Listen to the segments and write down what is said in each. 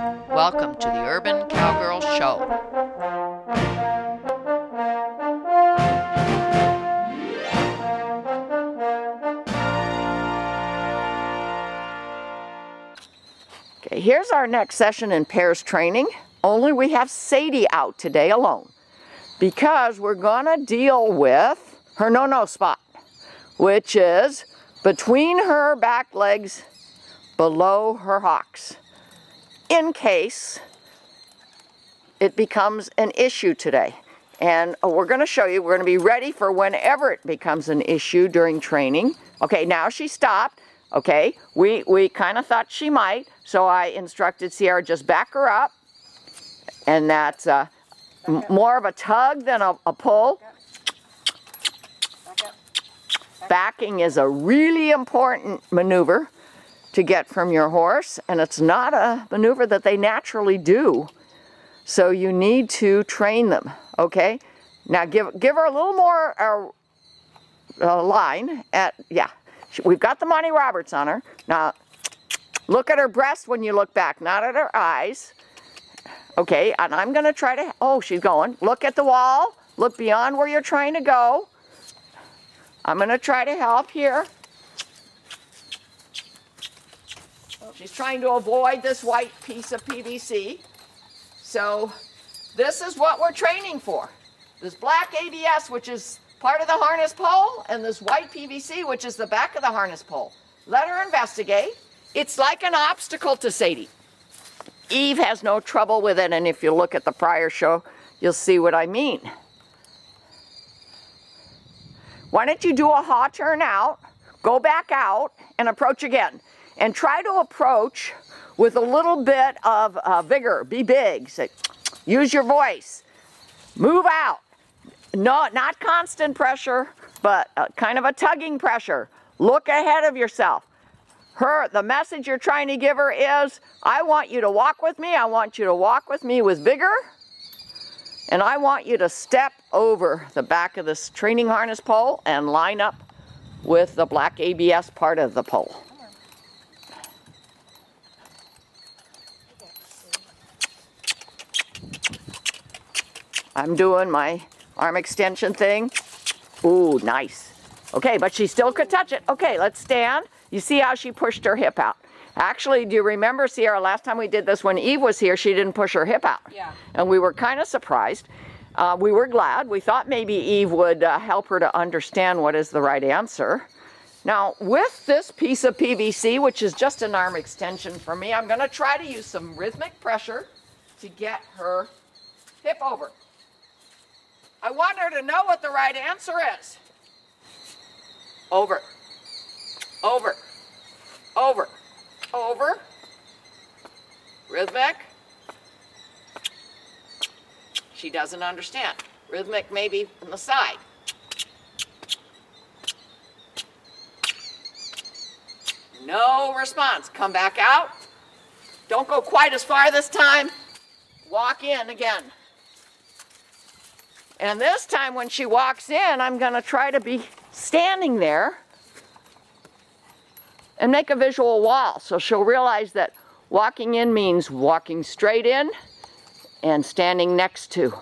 Welcome to the Urban Cowgirl Show. Okay, here's our next session in pairs training. Only we have Sadie out today alone because we're gonna deal with her no-no spot, which is between her back legs below her hocks, in case it becomes an issue today. And we're going to show you, we're going to be ready for whenever it becomes an issue during training. Okay, now she stopped. Okay, we kind of thought she might, so I instructed Sierra just back her up. And that's more of a tug than a pull. Backing is a really important maneuver to get from your horse, and it's not a maneuver that they naturally do. So you need to train them, okay? Now give her a little more line. We've got the Monty Roberts on her. Now look at her breast when you look back, not at her eyes. Okay, and I'm gonna try to, oh, she's going. Look at the wall, look beyond where you're trying to go. I'm gonna try to help here. She's trying to avoid this white piece of PVC. So this is what we're training for. This black ABS, which is part of the harness pole, and this white PVC, which is the back of the harness pole. Let her investigate. It's like an obstacle to Sadie. Eve has no trouble with it, and if you look at the prior show, you'll see what I mean. Why don't you do a haw turn out, go back out, and approach again. And try to approach with a little bit of vigor. Be big. Say, use your voice. Move out. No, not constant pressure, but kind of a tugging pressure. Look ahead of yourself. The message you're trying to give her is, I want you to walk with me. I want you to walk with me with vigor. And I want you to step over the back of this training harness pole and line up with the black ABS part of the pole. I'm doing my arm extension thing. Ooh, nice. Okay, but she still could touch it. Okay, let's stand. You see how she pushed her hip out. Actually, do you remember, Sierra, last time we did this when Eve was here, she didn't push her hip out. Yeah. And we were kind of surprised. We were glad. We thought maybe Eve would help her to understand what is the right answer. Now, with this piece of PVC, which is just an arm extension for me, I'm going to try to use some rhythmic pressure to get her hip over. I want her to know what the right answer is. Over, over, over, over, rhythmic. She doesn't understand. Rhythmic maybe on the side. No response. Come back out. Don't go quite as far this time. Walk in again. And this time when she walks in, I'm going to try to be standing there and make a visual wall. So she'll realize that walking in means walking straight in and standing next to.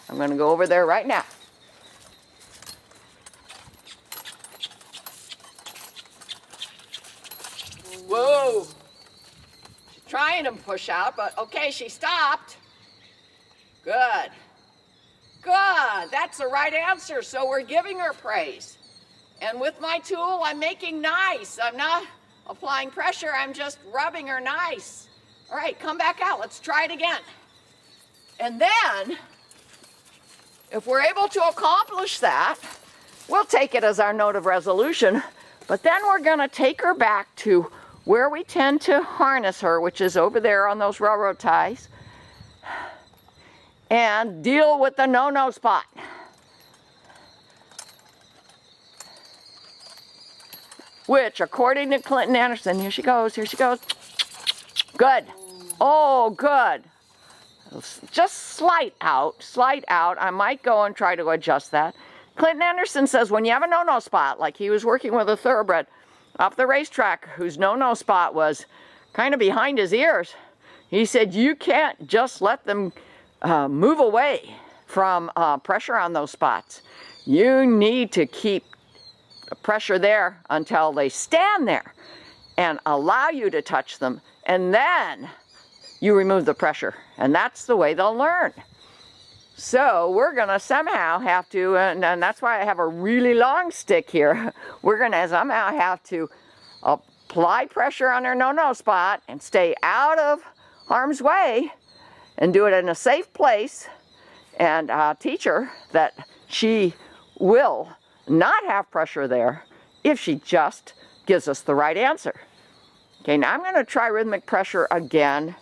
I'm going to go over there right now. Whoa. She's trying to push out, but okay, she stopped. Good. Good. That's the right answer. So we're giving her praise. And with my tool, I'm making nice. I'm not applying pressure. I'm just rubbing her nice. All right, come back out. Let's try it again. And then, if we're able to accomplish that, we'll take it as our note of resolution. But then we're going to take her back to where we tend to harness her, which is over there on those railroad ties, and deal with the no-no spot. Which, according to Clinton Anderson, here she goes, Good. Oh, good. Just slight out. I might go and try to adjust that. Clinton Anderson says when you have a no-no spot, like he was working with a thoroughbred, off the racetrack whose no-no spot was kind of behind his ears. He said, you can't just let them move away from pressure on those spots. You need to keep pressure there until they stand there and allow you to touch them, and then you remove the pressure, and that's the way they'll learn. So we're gonna somehow have to, and that's why I have a really long stick here, we're gonna somehow have to apply pressure on their no-no spot and stay out of harm's way and do it in a safe place, and teach her that she will not have pressure there if she just gives us the right answer. Okay, now I'm going to try rhythmic pressure again.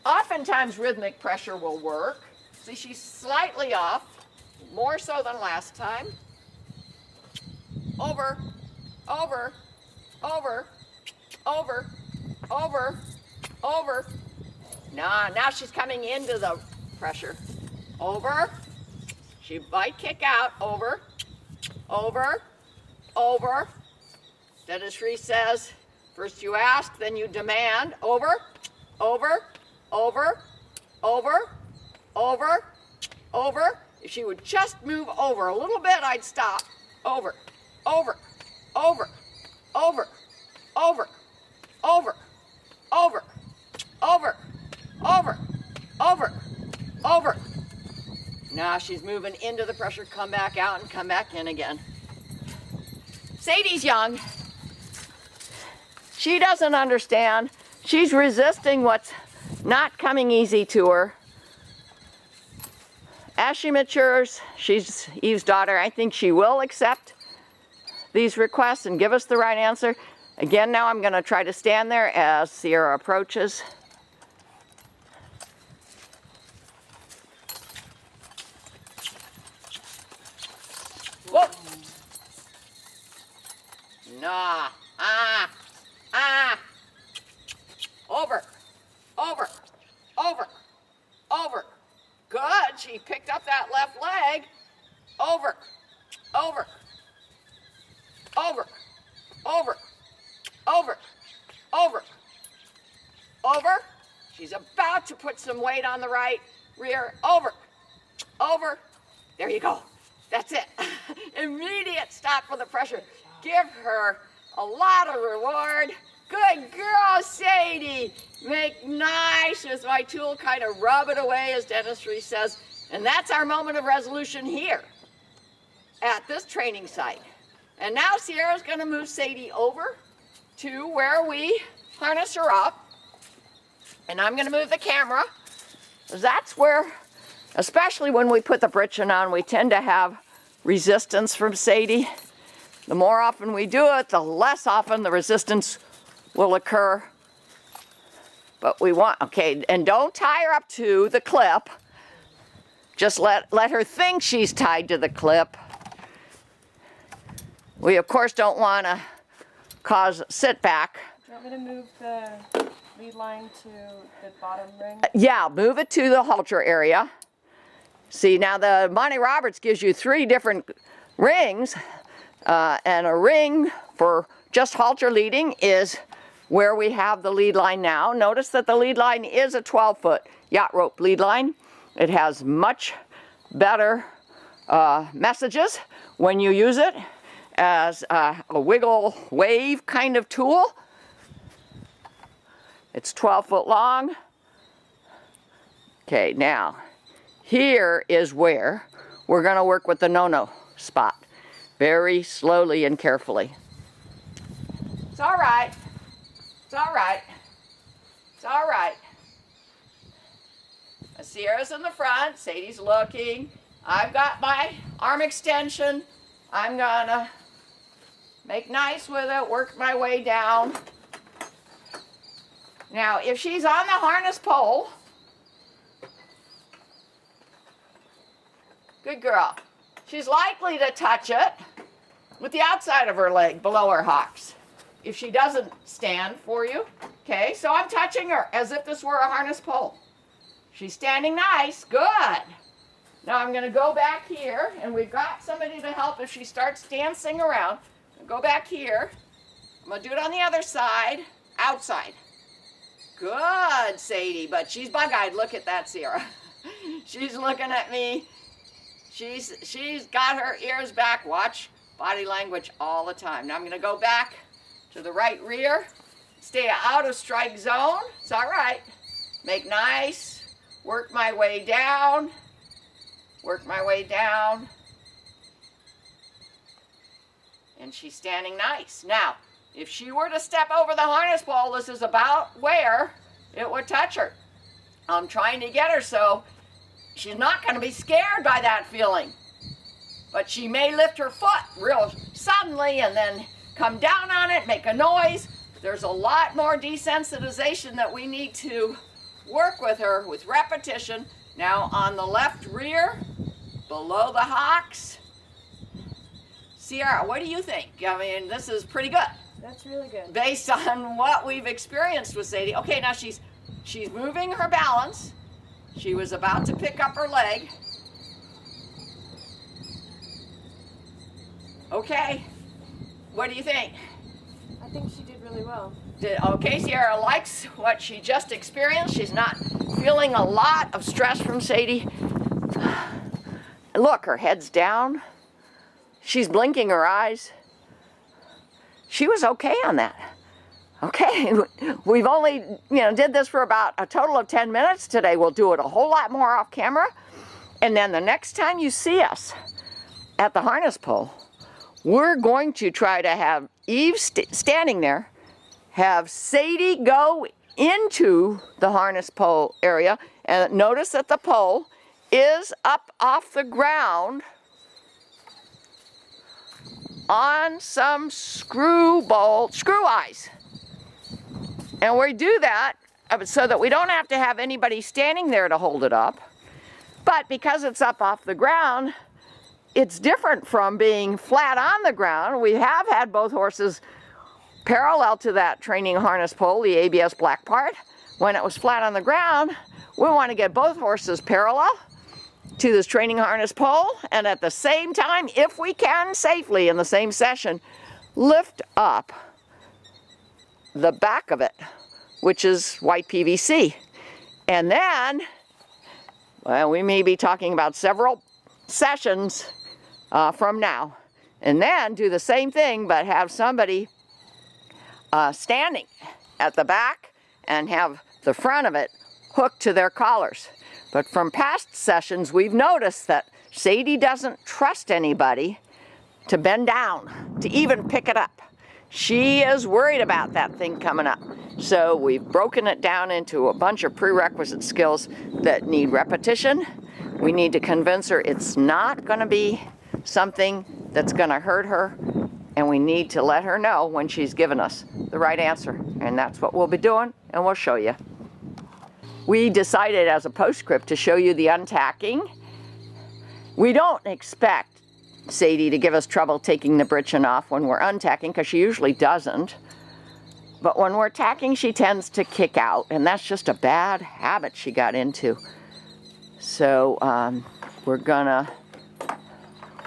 Oftentimes rhythmic pressure will work. See, she's slightly off, more so than last time. Over, over, over, over, over, over. Now she's coming into the pressure. Over. She might kick out. Over, over, over. Dentistry says, first you ask, then you demand. Over, over, over, over, over, over. If she would just move over a little bit, I'd stop. Over, over, over, over, over, over, over, over, over, over, over. Now she's moving into the pressure, come back out and come back in again. Sadie's young. She doesn't understand. She's resisting what's not coming easy to her. As she matures, she's Eve's daughter, I think she will accept these requests and give us the right answer. Again, now I'm going to try to stand there as Sierra approaches. Whoa! Nah. Over. Over. Over. Over. Good. She picked up that left leg. Over. Over. Over. Over. Over. Over. Over. She's about to put some weight on the right rear. Over. Over. There you go. That's it. Immediate stop for the pressure. Give her a lot of reward. Good girl, Sadie. Make nice with my tool, kind of rub it away, as dentistry says. And that's our moment of resolution here at this training site. And now Sierra's going to move Sadie over to where we harness her up. And I'm going to move the camera. That's where, especially when we put the britchin on, we tend to have resistance from Sadie. The more often we do it, the less often the resistance will occur. But we want, okay, and don't tie her up to the clip. Just let her think she's tied to the clip. We, of course, don't want to cause sit back. Do you want me to move the lead line to the bottom ring? Yeah, move it to the halter area. See, now the Monty Roberts gives you 3 different rings, and a ring for just halter leading is where we have the lead line now. Notice that the lead line is a 12-foot yacht rope lead line. It has much better messages when you use it as a wiggle wave kind of tool. It's 12 foot long. Okay, now here is where we're going to work with the no-no spot. Very slowly and carefully. It's all right. It's all right. It's all right. Sierra's in the front. Sadie's looking. I've got my arm extension. I'm going to make nice with it, work my way down. Now, if she's on the harness pole, good girl, she's likely to touch it with the outside of her leg below her hocks. If she doesn't stand for you, okay, so I'm touching her as if this were a harness pole. She's standing nice, good. Now I'm going to go back here, and we've got somebody to help if she starts dancing around. Go back here. I'm going to do it on the other side, outside. Good, Sadie, but she's bug-eyed. Look at that, Sierra. She's looking at me. She's got her ears back. Watch body language all the time. Now I'm going to go back to the right rear. Stay out of strike zone. It's all right. Make nice. Work my way down. Work my way down. And she's standing nice. Now, if she were to step over the harness pole, this is about where it would touch her. I'm trying to get her so she's not going to be scared by that feeling. But she may lift her foot real suddenly and then come down on it, make a noise. There's a lot more desensitization that we need to work with her with repetition. Now on the left rear, below the hocks. Sierra, what do you think? I mean, this is pretty good. That's really good. Based on what we've experienced with Sadie. Okay, now she's moving her balance. She was about to pick up her leg. Okay, what do you think? I think she did really well. Okay, Sierra likes what she just experienced. She's not feeling a lot of stress from Sadie. Look, her head's down. She's blinking her eyes. She was okay on that. Okay, we've only, did this for about a total of 10 minutes today. We'll do it a whole lot more off camera. And then the next time you see us at the harness pole, we're going to try to have Eve standing there, have Sadie go into the harness pole area, and notice that the pole is up off the ground on some screw eyes. And we do that so that we don't have to have anybody standing there to hold it up. But because it's up off the ground, it's different from being flat on the ground. We have had both horses parallel to that training harness pole, the ABS black part. When it was flat on the ground, we want to get both horses parallel to this training harness pole, and at the same time, if we can safely in the same session, lift up the back of it, which is white PVC. And then, well, we may be talking about several sessions from now. And then do the same thing, but have somebody standing at the back and have the front of it hooked to their collars. But from past sessions, we've noticed that Sadie doesn't trust anybody to bend down, to even pick it up. She is worried about that thing coming up. So we've broken it down into a bunch of prerequisite skills that need repetition. We need to convince her it's not going to be something that's going to hurt her, and we need to let her know when she's given us the right answer. And that's what we'll be doing, and we'll show you. We decided as a postscript to show you the untacking. We don't expect Sadie to give us trouble taking the britchin off when we're untacking, because she usually doesn't. But when we're tacking, she tends to kick out, and that's just a bad habit she got into. So we're gonna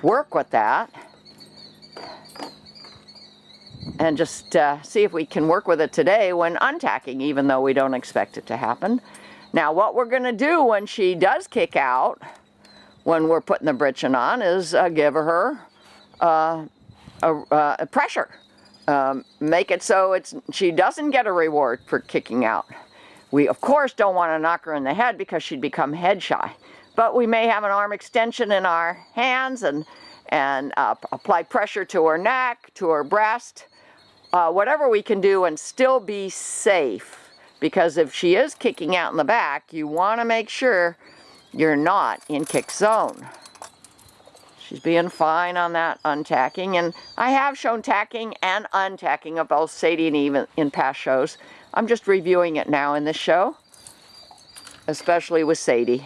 work with that and just see if we can work with it today when untacking, even though we don't expect it to happen. Now, what we're going to do when she does kick out, when we're putting the britchin on, is give her a pressure. Make it so she doesn't get a reward for kicking out. We, of course, don't want to knock her in the head because she'd become head shy. But we may have an arm extension in our hands and apply pressure to her neck, to her breast, whatever we can do and still be safe. Because if she is kicking out in the back, you want to make sure you're not in kick zone. She's being fine on that untacking, and I have shown tacking and untacking of both Sadie and Eve in past shows. I'm just reviewing it now in this show, especially with Sadie,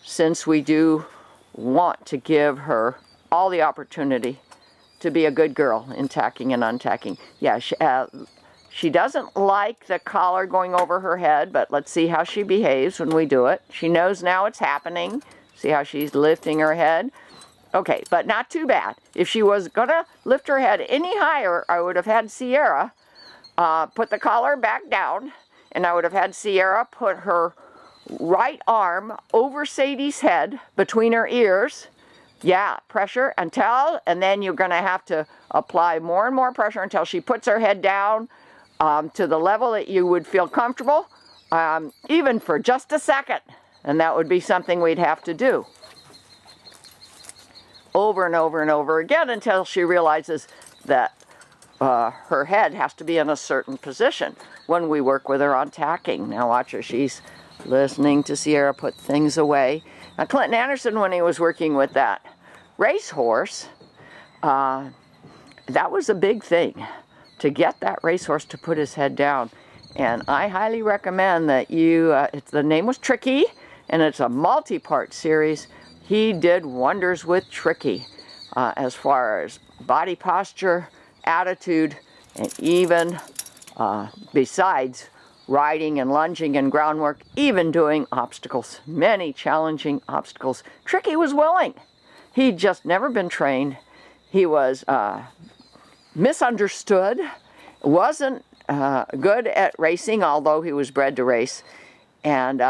since we do want to give her all the opportunity to be a good girl in tacking and untacking. Yeah, she doesn't like the collar going over her head, but let's see how she behaves when we do it. She knows now it's happening. See how she's lifting her head. Okay, but not too bad. If she was gonna lift her head any higher, I would have had Sierra put the collar back down, and I would have had Sierra put her right arm over Sadie's head between her ears. Yeah, pressure until, and then you're gonna have to apply more and more pressure until she puts her head down to the level that you would feel comfortable, even for just a second. And that would be something we'd have to do over and over and over again until she realizes that her head has to be in a certain position when we work with her on tacking. Now watch her, she's listening to Sierra put things away. Now Clinton Anderson, when he was working with that racehorse, that was a big thing, to get that racehorse to put his head down. And I highly recommend that you, the name was Tricky, and it's a multi-part series. He did wonders with Tricky as far as body posture, attitude, and even besides riding and lunging and groundwork, even doing obstacles, many challenging obstacles. Tricky was willing. He'd just never been trained. He was misunderstood, wasn't good at racing, although he was bred to race. And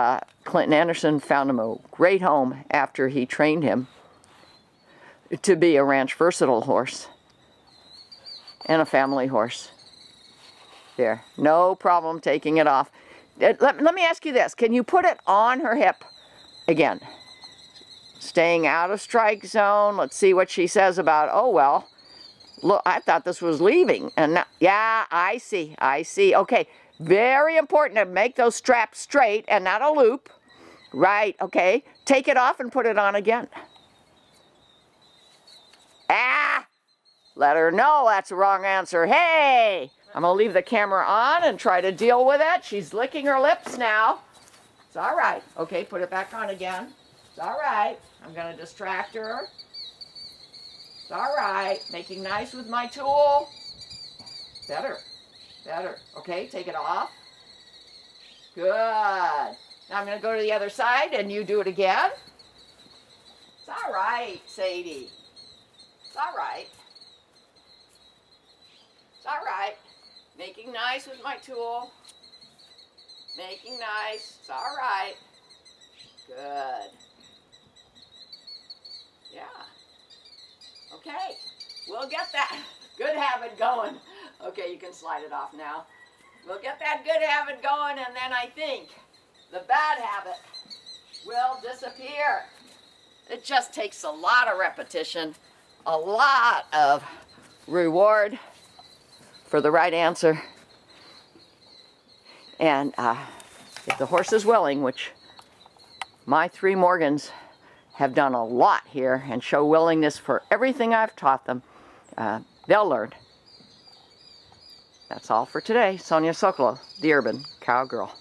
Clinton Anderson found him a great home after he trained him to be a ranch versatile horse and a family horse. There, no problem taking it off. Let me ask you this. Can you put it on her hip again? Staying out of strike zone. Let's see what she says about, oh, well, look, I thought this was leaving. And now, yeah, I see. Okay, very important to make those straps straight and not a loop. Right, okay. Take it off and put it on again. Ah! Let her know that's the wrong answer. Hey! I'm going to leave the camera on and try to deal with it. She's licking her lips now. It's all right. Okay, put it back on again. It's all right. I'm going to distract her. It's all right. Making nice with my tool. Better. Okay, take it off. Good. Now I'm going to go to the other side and you do it again. It's all right, Sadie. It's all right. It's all right. Making nice with my tool. Making nice. It's all right. Good. Yeah. Okay. We'll get that good habit going. Okay, you can slide it off now. We'll get that good habit going, and then I think the bad habit will disappear. It just takes a lot of repetition, a lot of reward for the right answer. And if the horse is willing, which my 3 Morgans have done a lot here and show willingness for everything I've taught them, they'll learn. That's all for today. Sonia Sokolow, the Urban Cowgirl.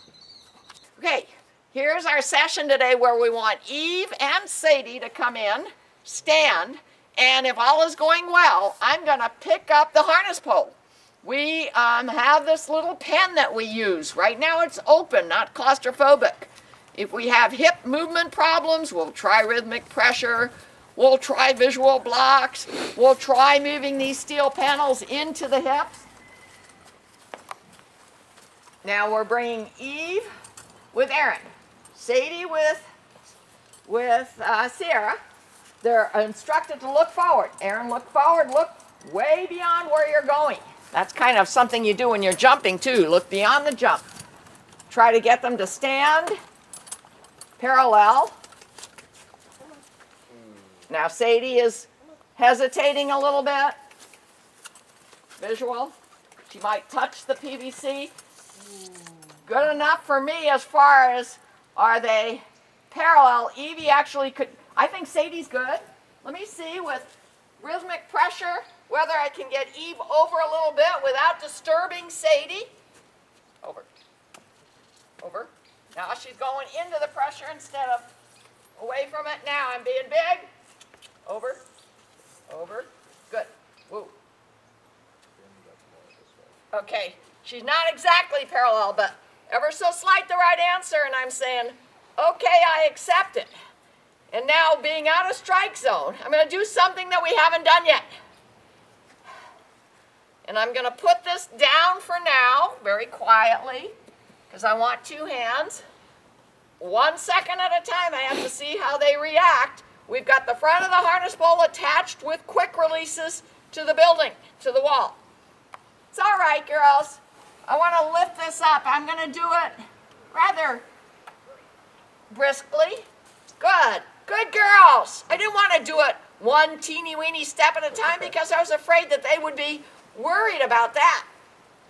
Okay, here's our session today where we want Eve and Sadie to come in, stand, and if all is going well, I'm going to pick up the harness pole. We have this little pen that we use. Right now it's open, not claustrophobic. If we have hip movement problems, we'll try rhythmic pressure. We'll try visual blocks. We'll try moving these steel panels into the hips. Now we're bringing Eve with Erin, Sadie with Sierra. They're instructed to look forward. Erin, look forward, look way beyond where you're going. That's kind of something you do when you're jumping too. Look beyond the jump. Try to get them to stand parallel. Now Sadie is hesitating a little bit. Visual. She might touch the PVC. Good enough for me as far as are they parallel. Evie actually could, I think Sadie's good. Let me see with rhythmic pressure whether I can get Eve over a little bit without disturbing Sadie. Over. Over. Now she's going into the pressure instead of away from it. Now I'm being big. Over. Over. Good. Woo. Okay. She's not exactly parallel, but ever so slight the right answer, and I'm saying, okay, I accept it. And now, being out of strike zone, I'm going to do something that we haven't done yet. And I'm going to put this down for now, very quietly, because I want 2 hands. 1 second at a time, I have to see how they react. We've got the front of the harness pole attached with quick releases to the building, to the wall. It's all right, girls. I want to lift this up. I'm going to do it rather briskly. Good. Good girls. I didn't want to do it one teeny weeny step at a time because I was afraid that they would be worried about that.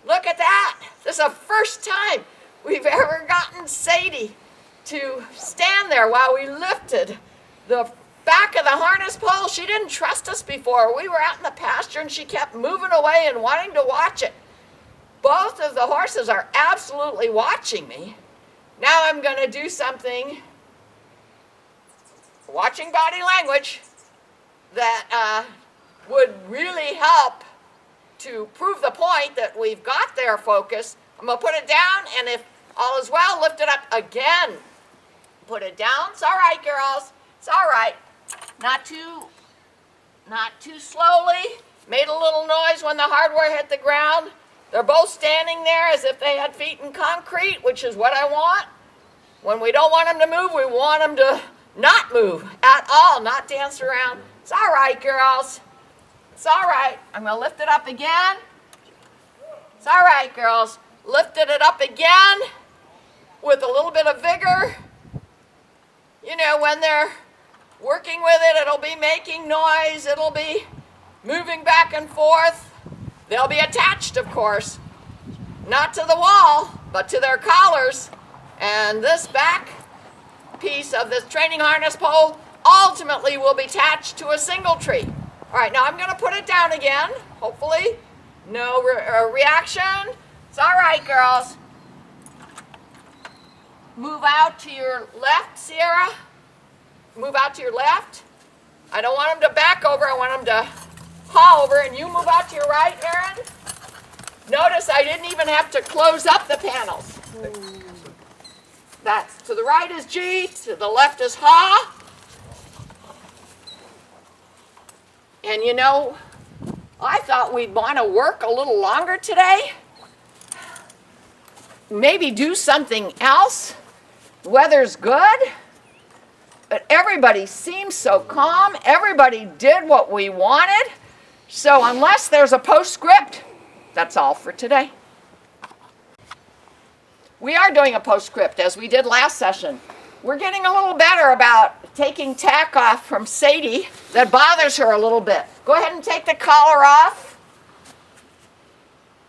Look at that. This is the first time we've ever gotten Sadie to stand there while we lifted the back of the harness pole. She didn't trust us before. We were out in the pasture and she kept moving away and wanting to watch it. Both of the horses are absolutely watching me. Now I'm going to do something, watching body language, that would really help to prove the point that we've got their focus. I'm going to put it down, and if all is well, lift it up again. Put it down. It's all right, girls. It's all right. Not too slowly. Made a little noise when the hardware hit the ground. They're both standing there as if they had feet in concrete, which is what I want. When we don't want them to move, we want them to not move at all, not dance around. It's all right, girls. It's all right. I'm going to lift it up again. It's all right, girls. Lifted it up again with a little bit of vigor. You know, when they're working with it, it'll be making noise. It'll be moving back and forth. They'll be attached, of course, not to the wall, but to their collars. And this back piece of this training harness pole ultimately will be attached to a single tree. All right, now I'm going to put it down again, hopefully. No reaction. It's all right, girls. Move out to your left, Sierra. Move out to your left. I don't want them to back over. I want them to paw over. And you move out to your right, Erin. Notice I didn't even have to close up the panels. That's to the right is G, to the left is Ha. And you know, I thought we'd want to work a little longer today. Maybe do something else. Weather's good. But everybody seems so calm. Everybody did what we wanted. So unless there's a postscript, that's all for today. We are doing a postscript as we did last session. We're getting a little better about taking tack off from Sadie that bothers her a little bit. Go ahead and take the collar off.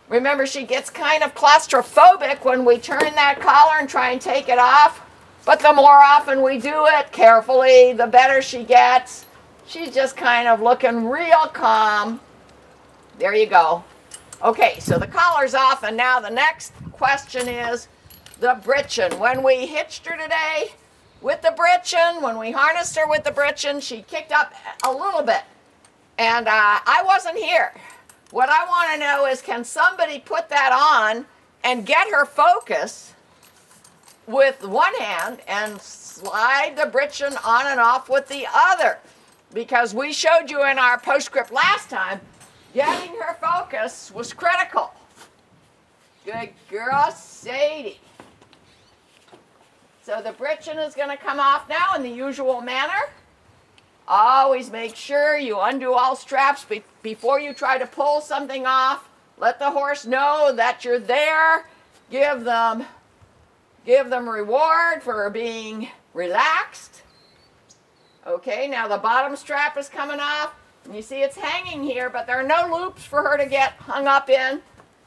Remember, she gets kind of claustrophobic when we turn that collar and try and take it off. But the more often we do it carefully, the better she gets. She's just kind of looking real calm. There you go. Okay, so the collar's off, and now the next question is the britchin. When we hitched her today with the britchin, when we harnessed her with the britchin, she kicked up a little bit. And I wasn't here. What I want to know is, can somebody put that on and get her focus with one hand and slide the britchin on and off with the other? Because we showed you in our postscript last time, getting her focus was critical. Good girl, Sadie. So the britchin is going to come off now in the usual manner. Always make sure you undo all straps before you try to pull something off. Let the horse know that you're there. Give them reward for being relaxed. Okay, now the bottom strap is coming off. And you see it's hanging here, but there are no loops for her to get hung up in.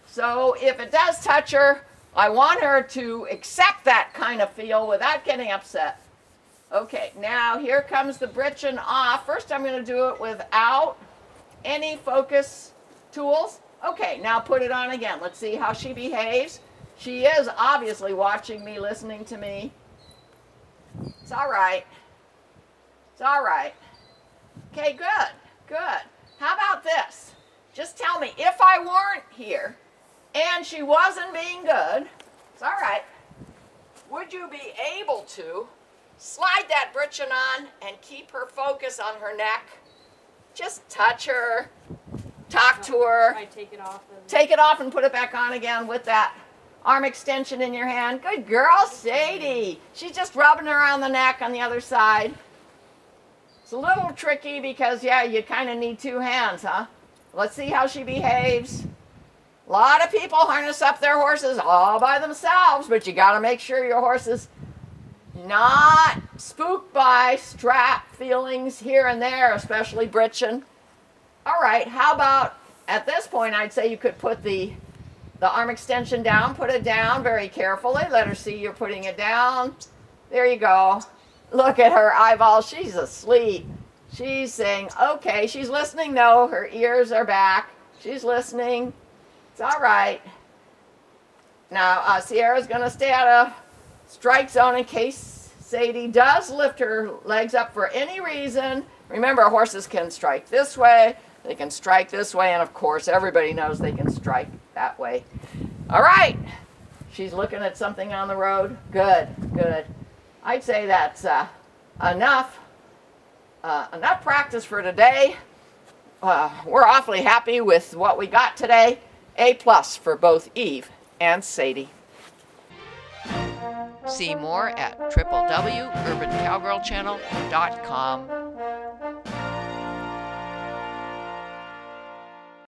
So if it does touch her, I want her to accept that kind of feel without getting upset. Okay, now here comes the britchin off. First I'm going to do it without any focus tools. Okay, now put it on again. Let's see how she behaves. She is obviously watching me, listening to me. It's all right. It's all right. Okay, good, good. How about this? Just tell me, if I weren't here and she wasn't being good, it's all right, would you be able to Slide that britchin on and keep her focus on her neck. Just touch her, talk to her. I take it off. Take it off and put it back on again with that arm extension in your hand. Good girl, Sadie. She's just rubbing her on the neck on the other side. It's a little tricky because, yeah, you kind of need two hands, huh? Let's see how she behaves. A lot of people harness up their horses all by themselves, but you got to make sure your horse is not spooked by strap feelings here and there, especially britchin. All right, how about at this point, I'd say you could put the arm extension down, put it down very carefully. Let her see you're putting it down. There you go. Look at her eyeballs. She's asleep. She's saying, okay. She's listening. No, her ears are back. She's listening. It's all right. Now, Sierra's going to stay out of strike zone in case Sadie does lift her legs up for any reason. Remember, horses can strike this way. They can strike this way. And, of course, everybody knows they can strike that way. All right. She's looking at something on the road. Good, good. I'd say that's enough practice for today. We're awfully happy with what we got today. A+ for both Eve and Sadie. See more at www.urbancowgirlchannel.com.